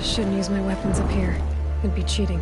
Shouldn't use my weapons up here. It'd be cheating.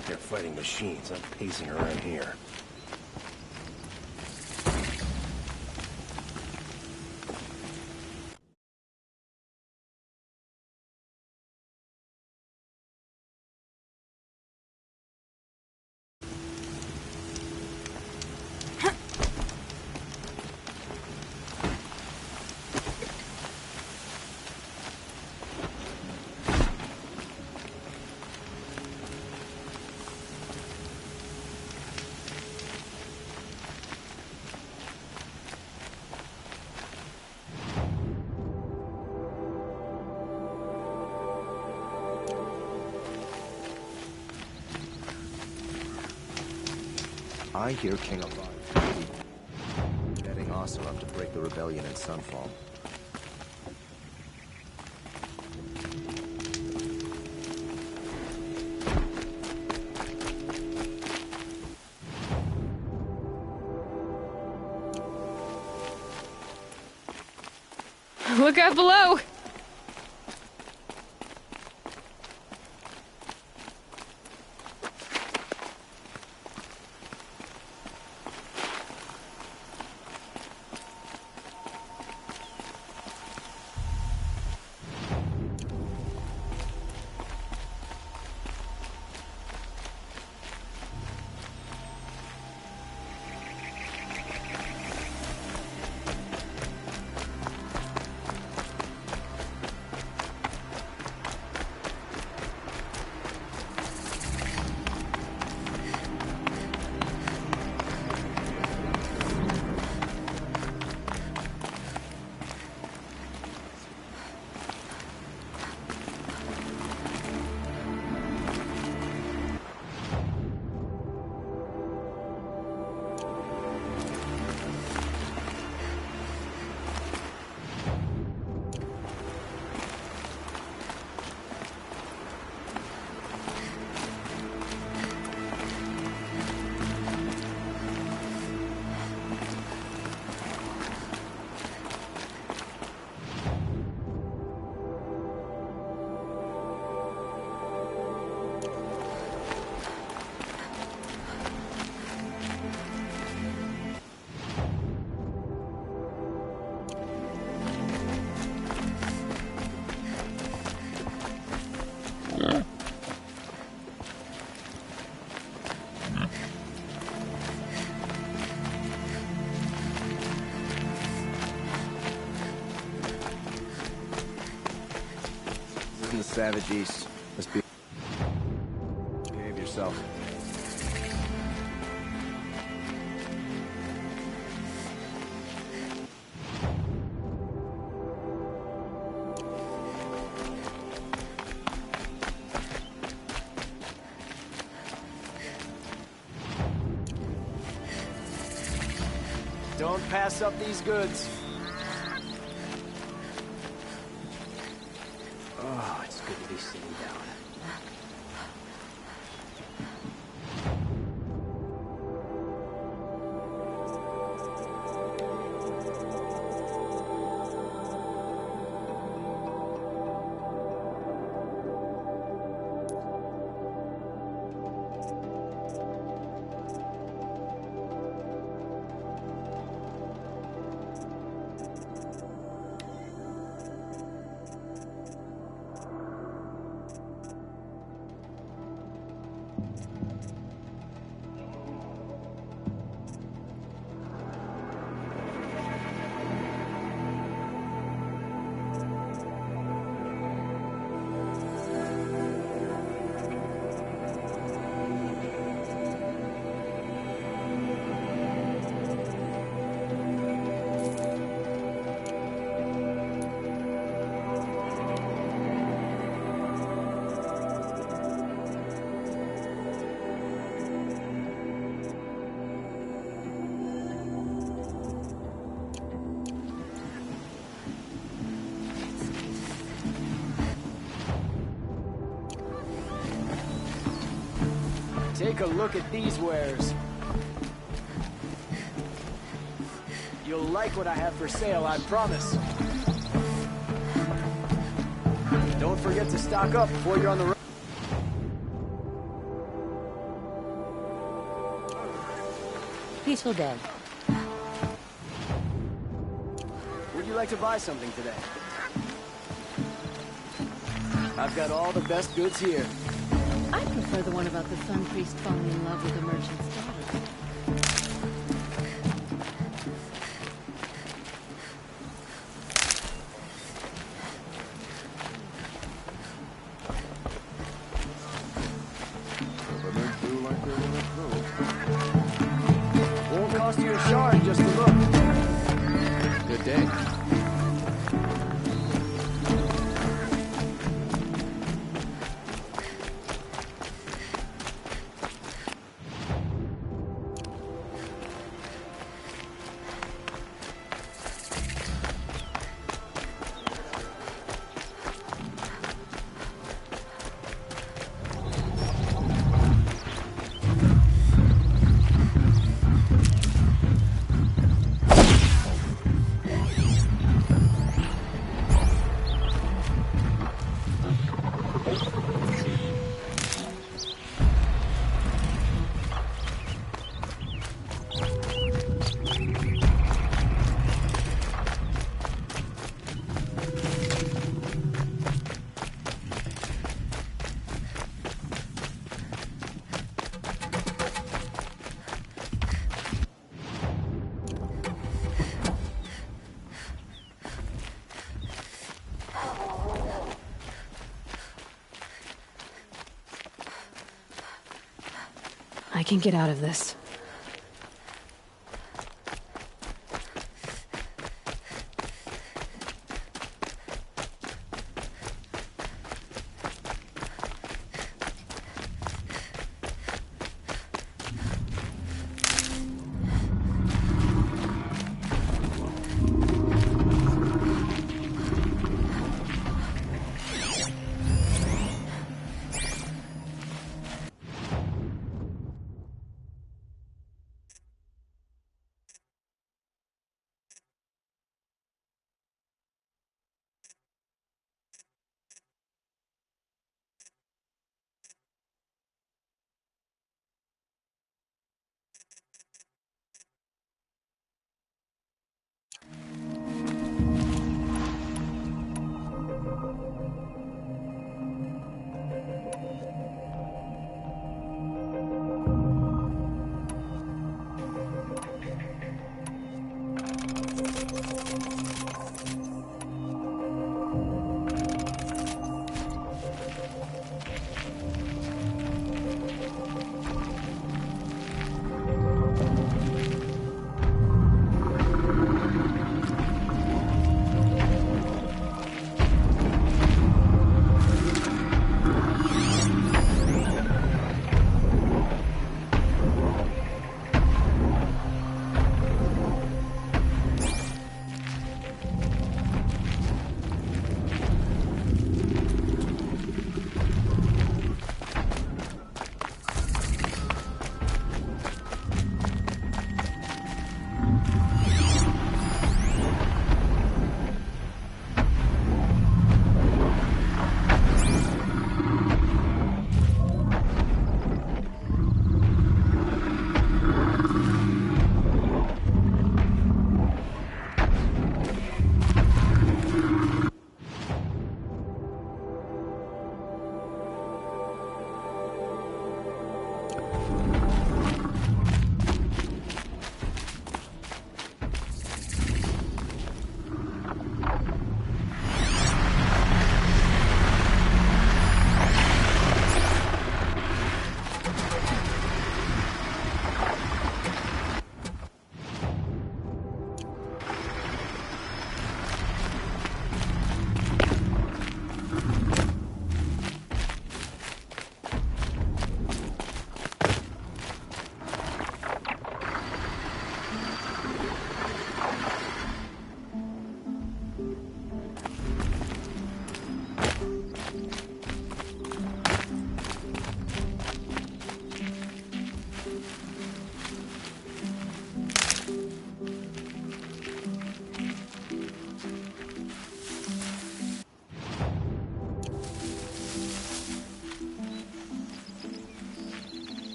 out there fighting machines. I'm pacing around here. I hear King of heading also up to break the rebellion in Sunfall. Look out below! In the Savage East. Behave yourself. Don't pass up these goods. Oh, it's good to be sitting down. Take a look at these wares. You'll like what I have for sale, I promise. Don't forget to stock up before you're on the road. peaceful day. Would you like to buy something today? I've got all the best goods here. I prefer the one about the Sun Priest falling in love with a merchant's daughter. Won't cost you a shard just to look. Good day. I can get out of this.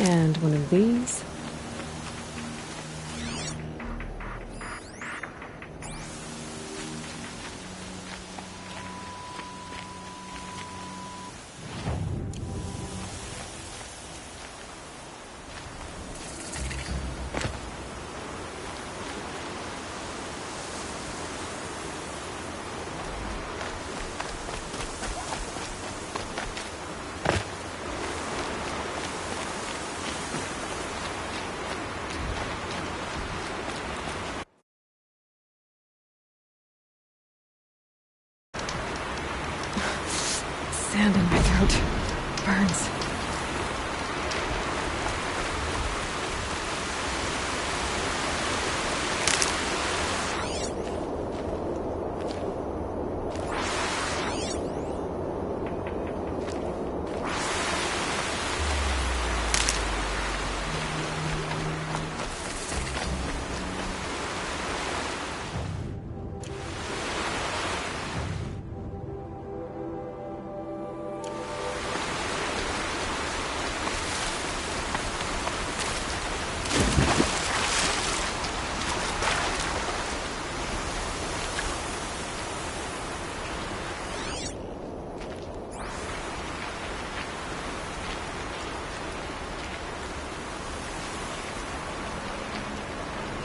And one of these. Sand in my throat. Burns.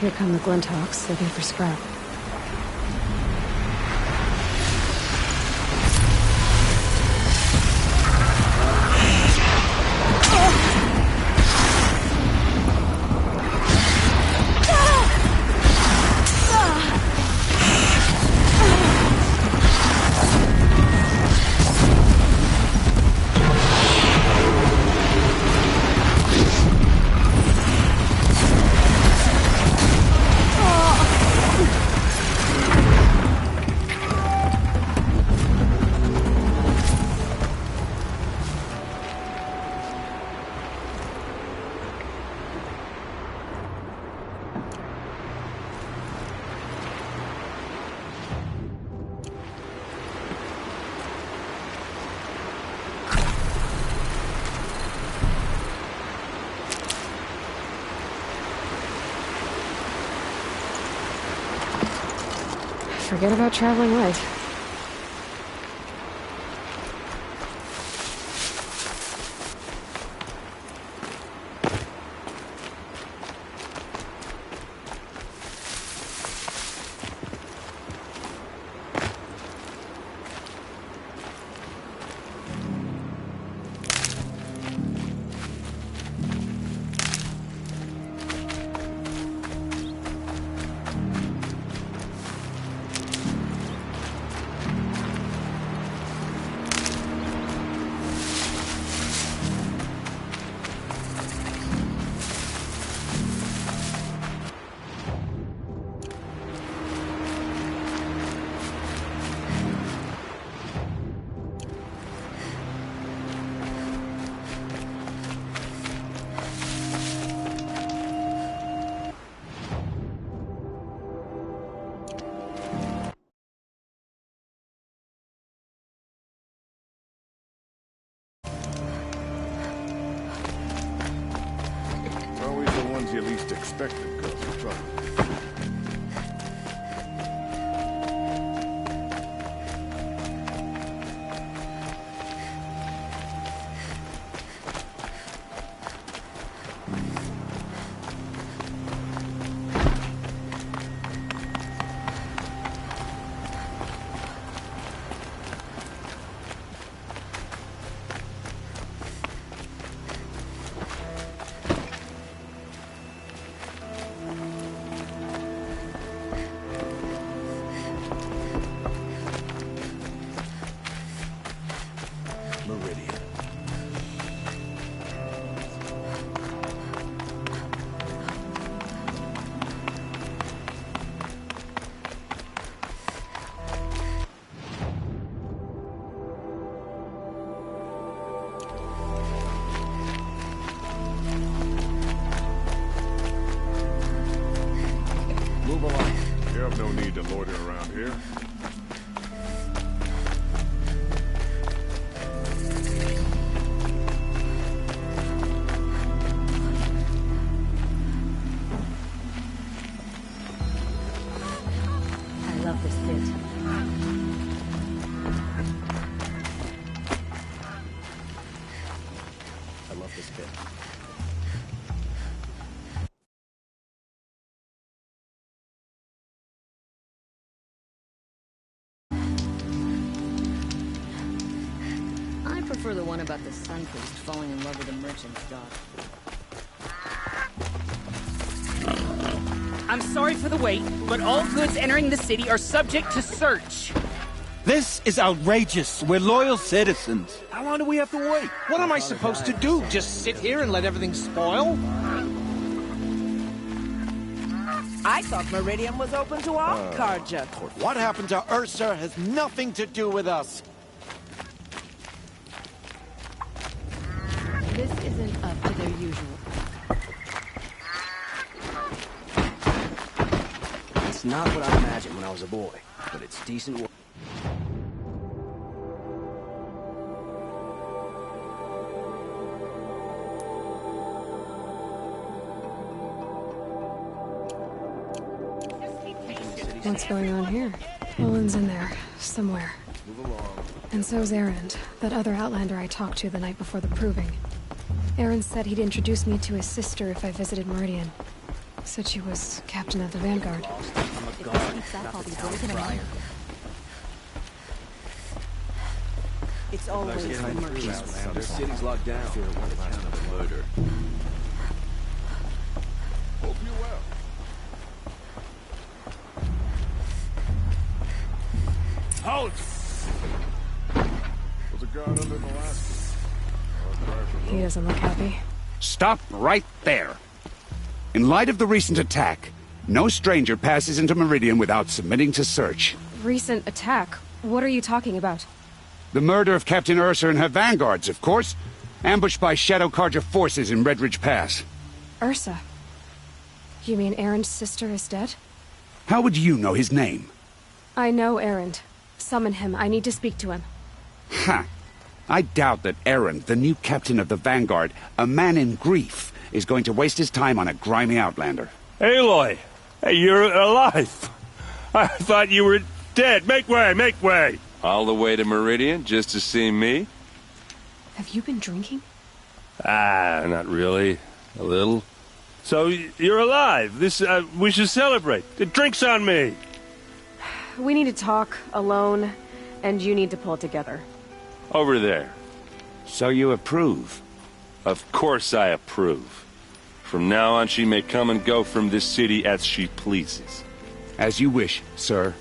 Here come the Glinthawks, looking for scrap. Forget about traveling light. You least expected cause trouble. Move along. You have no need to loiter around here. love this bit. I prefer the one about the sun priest falling in love with a merchant's daughter. I'm sorry for the wait, but all goods entering the city are subject to search. This is outrageous. We're loyal citizens. How long do we have to wait? What am I supposed to do? Just sit here and let everything spoil? I thought Meridian was open to all Carja. What happened to Ursa has nothing to do with us. This isn't up to their usual. It's not what I imagined when I was a boy, but it's decent work. What's going on here? Olin's in there, somewhere. Move along. And so's Erend, that other Outlander I talked to the night before the proving. Erend said he'd introduce me to his sister if I visited Meridian. Said she was captain of the Vanguard. I'm a guard, not the town crier. It's always the merchants. The city's locked down. Fear it won't account of a murder. Hope you well. Halt! Was a guard under the last one. He doesn't look happy. Stop right there. In light of the recent attack, no stranger passes into Meridian without submitting to search. Recent attack? What are you talking about? The murder of Captain Ursa and her vanguards, of course. Ambushed by Shadow Carja forces in Redridge Pass. Ursa? You mean Erend's sister is dead? How would you know his name? I know Erend. Summon him. I need to speak to him. Ha! I doubt that Erend, the new captain of the Vanguard, a man in grief, is going to waste his time on a grimy outlander. Aloy! Hey, you're alive! I thought you were dead. Make way, make way! All the way to Meridian just to see me? Have you been drinking? Ah, not really. A little. So, you're alive. We should celebrate. The drink's on me. We need to talk, alone, and you need to pull it together. Over there. So you approve? Of course I approve. From now on, she may come and go from this city as she pleases. As you wish, sir.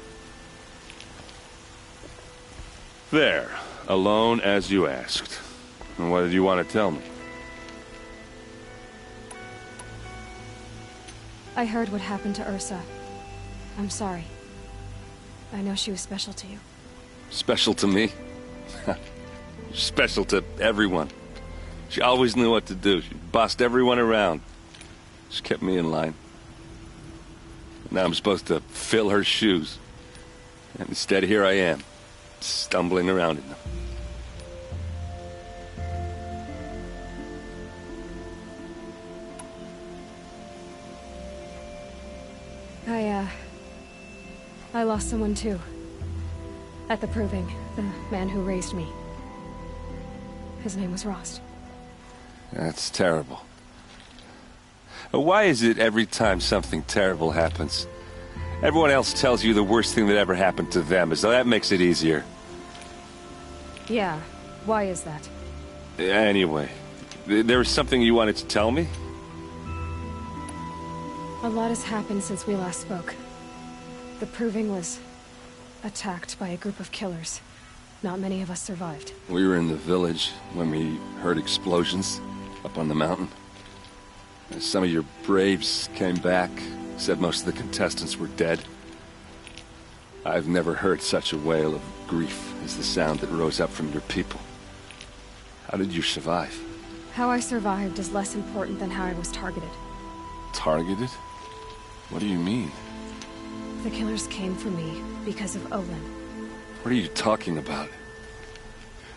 There. Alone as you asked. And what did you want to tell me? I heard what happened to Ursa. I'm sorry. I know she was special to you. Special to me? Special to everyone. She always knew what to do. She bossed everyone around. She kept me in line. Now I'm supposed to fill her shoes. And instead, here I am, stumbling around in them. I lost someone too. At the proving, the man who raised me. His name was Rost. That's terrible. Why is it every time something terrible happens, everyone else tells you the worst thing that ever happened to them, as though that makes it easier? Yeah, why is that? Anyway, there was something you wanted to tell me? A lot has happened since we last spoke. The proving was attacked by a group of killers. Not many of us survived. We were in the village when we heard explosions up on the mountain. Some of your braves came back, said most of the contestants were dead. I've never heard such a wail of grief as the sound that rose up from your people. How did you survive? How I survived is less important than how I was targeted. Targeted? What do you mean? The killers came for me because of Olin. What are you talking about?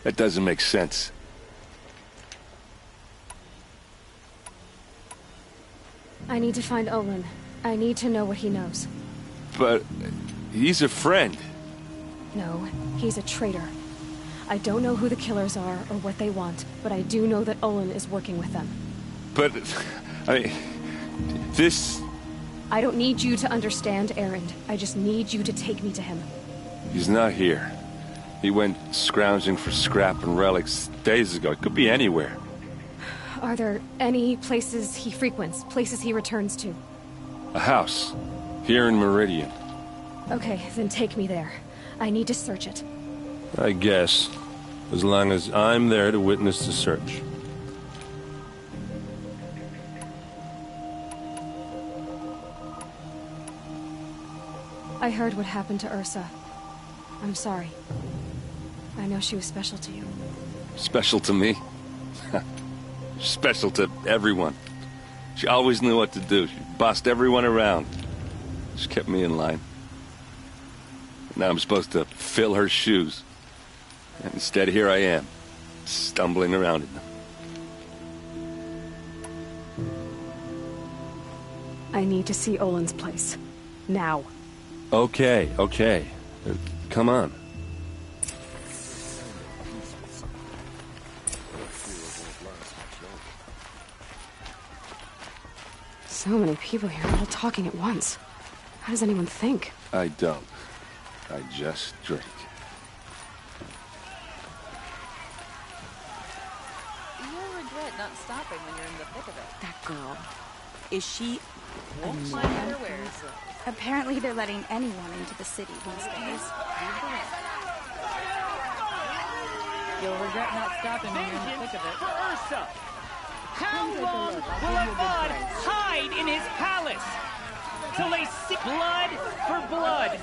That doesn't make sense. I need to find Olin. I need to know what he knows. But he's a friend. No, he's a traitor. I don't know who the killers are or what they want, but I do know that Olin is working with them. But, I mean, this... I don't need you to understand, Erend. I just need you to take me to him. He's not here. He went scrounging for scrap and relics days ago. It could be anywhere. Are there any places he frequents, places he returns to? A house. Here in Meridian. Okay, then take me there. I need to search it. I guess. As long as I'm there to witness the search. I heard what happened to Ursa. I'm sorry. I know she was special to you. Special to me? Special to everyone. She always knew what to do. She bossed everyone around. She kept me in line. Now I'm supposed to fill her shoes. And instead, here I am, stumbling around in them. I need to see Olin's place. Now. Okay, okay. Come on. So many people here, all talking at once. How does anyone think? I don't. I just drink. You'll regret not stopping when you're in the thick of it. That girl. Is she... Won't find underwear. Apparently they're letting anyone into the city these days. You'll regret not stopping when you're in the thick of it. For Ursa! How long will Avad hide in his palace? Till they seek blood for blood.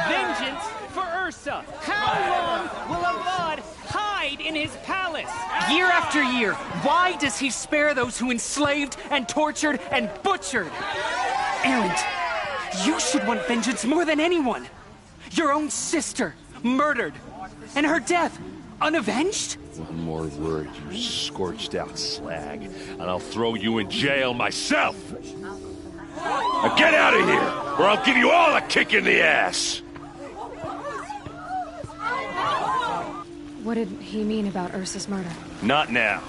Vengeance for Ursa. How long will Avad hide in his palace? Year after year, why does he spare those who enslaved and tortured and butchered? Erend, you should want vengeance more than anyone. Your own sister, murdered, and her death, unavenged? One more word, you scorched out slag, and I'll throw you in jail myself! Now get out of here, or I'll give you all a kick in the ass! What did he mean about Ursa's murder? Not now.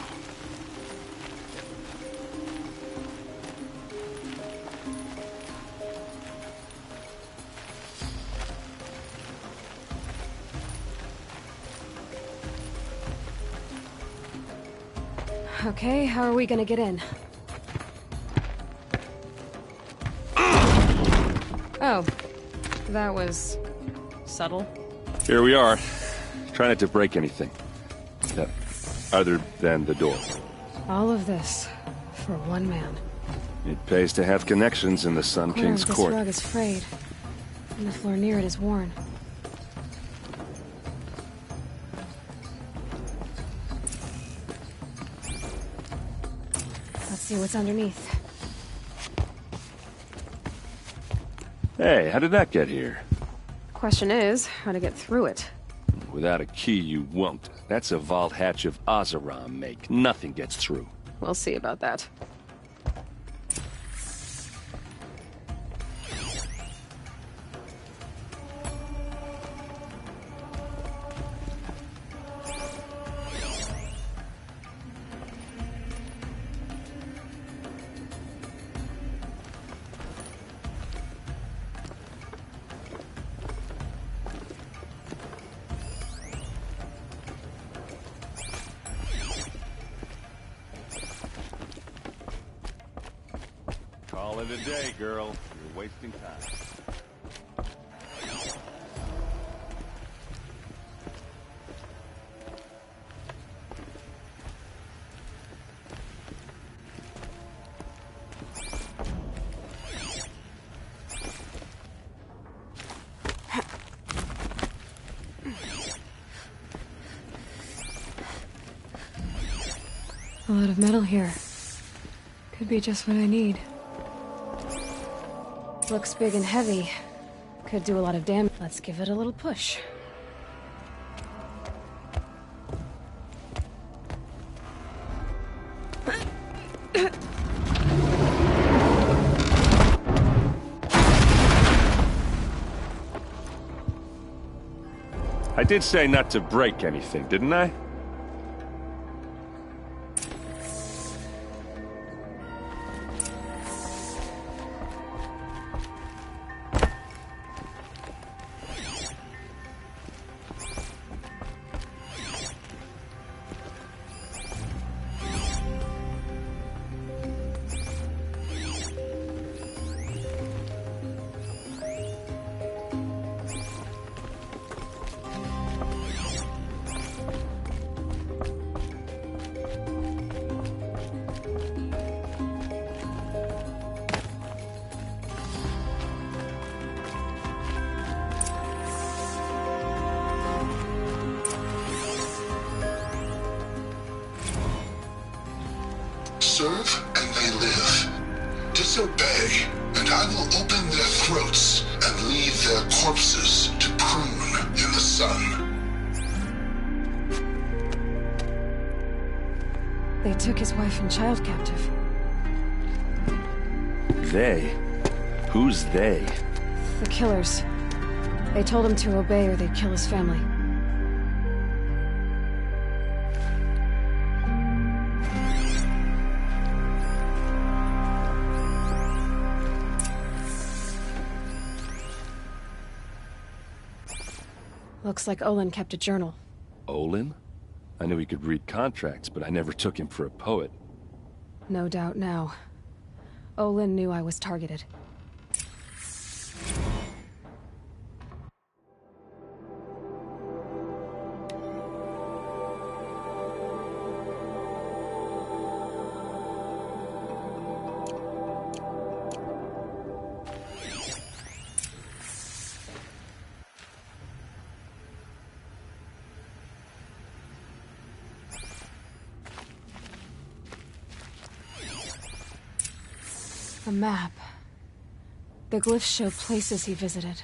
Okay, how are we gonna get in? Oh, that was subtle. Here we are. Try not to break anything. Other than the door. All of this for one man. It pays to have connections in the Sun King's This court. rug is frayed, and the floor near it is worn. Let's see what's underneath. Hey, how did that get here? Question is, how to get through it. Without a key, you won't. That's a vault hatch of Oseram make. Nothing gets through. We'll see about that. Call it a day, girl. You're wasting time. A lot of metal here. Could be just what I need. Looks big and heavy. Could do a lot of damage. Let's give it a little push. I did say not to break anything, didn't I? Serve and they live. Disobey, and I will open their throats and leave their corpses to prune in the sun. They took his wife and child captive. They? Who's they? The killers. They told him to obey or they'd kill his family. Looks like Olin kept a journal. Olin? I knew he could read contracts, but I never took him for a poet. No doubt now. Olin knew I was targeted. A map. The glyphs show places he visited.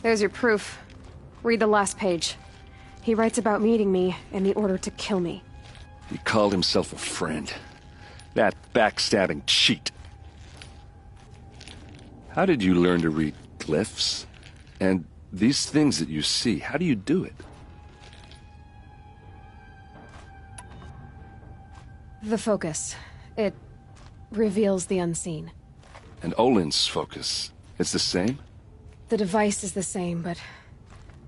There's your proof. Read the last page. He writes about meeting me in the order to kill me. He called himself a friend. That backstabbing cheat. How did you learn to read glyphs? And these things that you see, how do you do it? The focus. It reveals the unseen. And Olin's focus, it's the same? The device is the same, but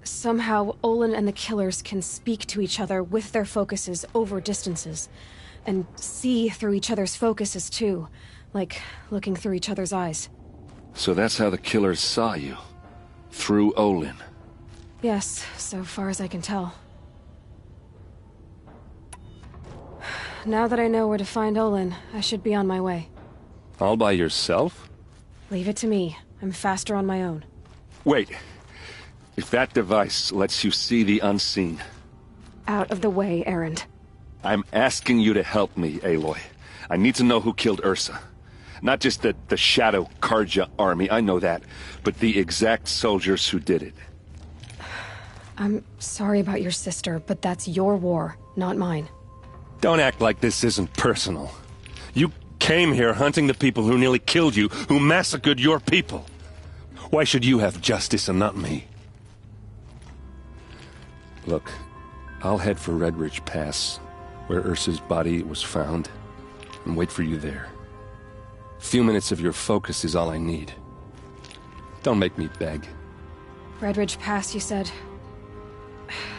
somehow Olin and the killers can speak to each other with their focuses over distances. And see through each other's focuses too, like looking through each other's eyes. So that's how the killers saw you. Through Olin. Yes, so far as I can tell. Now that I know where to find Olin, I should be on my way. All by yourself? Leave it to me. I'm faster on my own. Wait. If that device lets you see the unseen... Out of the way, Erend. I'm asking you to help me, Aloy. I need to know who killed Ursa. Not just the Shadow Karja army, I know that, but the exact soldiers who did it. I'm sorry about your sister, but that's your war, not mine. Don't act like this isn't personal. You came here hunting the people who nearly killed you, who massacred your people. Why should you have justice and not me? Look, I'll head for Red Ridge Pass, where Ursa's body was found, and wait for you there. A few minutes of your focus is all I need. Don't make me beg. Red Ridge Pass, you said?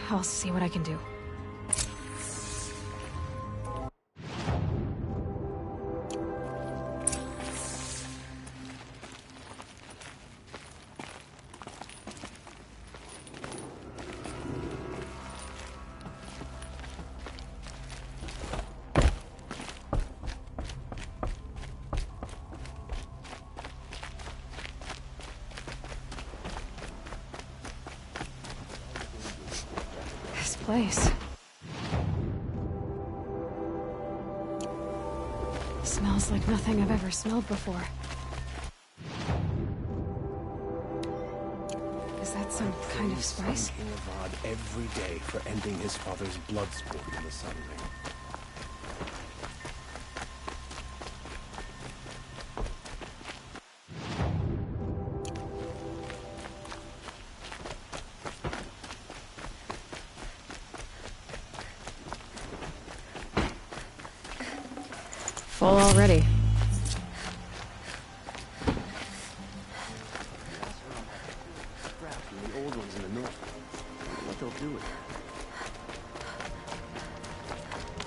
I'll see what I can do. Place. Smells like nothing I've ever smelled before. Is that that some kind of spice? King Avad every day for ending his father's blood sport in the Sun Ring. Full already. The old ones in the north. I wonder what they'll do with it.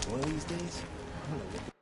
One of these days, I'm gonna look